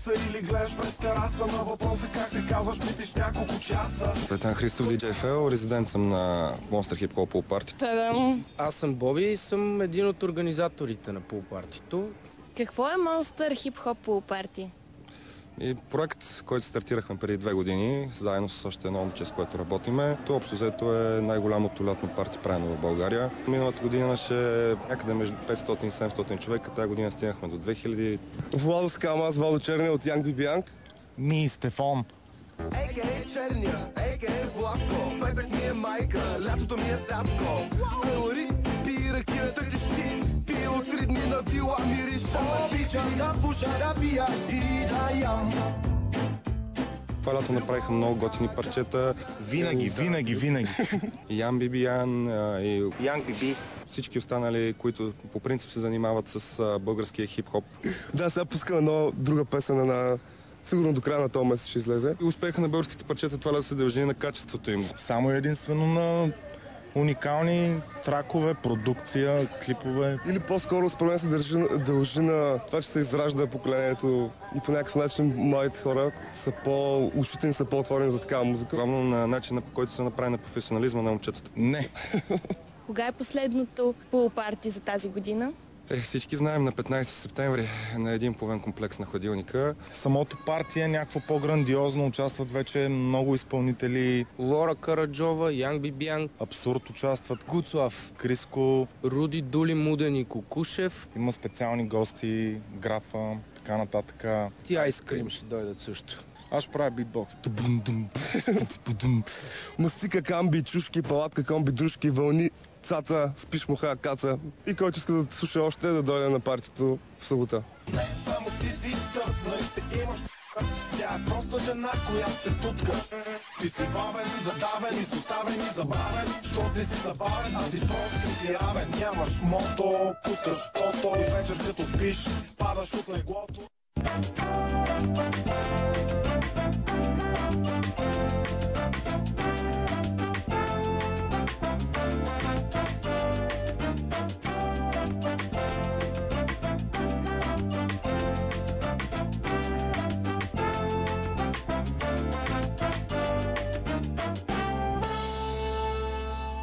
баса или гледаш през тераса. На въпроса как се казваш, мислиш няколко часа. Цветан Христов, DJ FL, резидент съм на Monster Hip Hop Pool Party. Тадам! Аз съм Боби и съм един от организаторите на Pool Party-то. Какво е Monster Hip Hop Pool Party? И проект, който стартирахме преди 2 години, заедно с още едно момче, с което работиме. То общо взето е най-голямото лятно парти правено в България. Миналата година ще е някъде между 500 и 700 човека, тази година стигнахме до 2000. Владо Скам, аз Владо Черния от Янг Бибианг. Ми Стефан. Ей, Черния, ей, Владко, петък ми е майка, лятото ми е татко. Елори, пи ракията ти щи, пи от 3 дни на вила мириша. Обичам да пуша, да пия и да ям. Това лято направиха много готини парчета. Винаги. И Ян Бибиян, и Янг Биби. всички останали, които по принцип се занимават с българския хип-хоп. Да, сега пускаме нова друга песен сигурно до края на този месец ще излезе. И успеха на българските парчета това се дължи на качеството им. Само единствено на уникални тракове, продукция, клипове. Или по-скоро според мен се дължи на това, че се изражда поколението и по някакъв начин младите хора са ушите им са по-отворени за такава музика. Главно на начина, по който се направи на професионализма на момчетата. Не. Кога е последното Pool Party за тази година? Всички знаем, на 15 септември на един половин комплекс на хладилника. Самото парти е някакво по-грандиозно, участват вече много изпълнители. Лора Караджова, Янг Бибианг, Абсурд участват, Гуцлав, Криско, Руди Дули Муден и Кукушев. има специални гости, Графа, така нататък. Ти Айскрим ще дойдат също. Аз ще правя битбокс. Мастика, камби, чушки, палатка, комби, дружки, вълни, цаца, спиш муха, каца. И който иска да слуша още, да дойде на партито в събота. Само ти си тъпна и се имаш. Тя е просто жена, която се тутка. Ти си бавен, задавен, изоставен и забавен. Що ти си забавен, а си просто си равен. Нямаш мото, пускаш тото и вечер като спиш, падаш от леглото.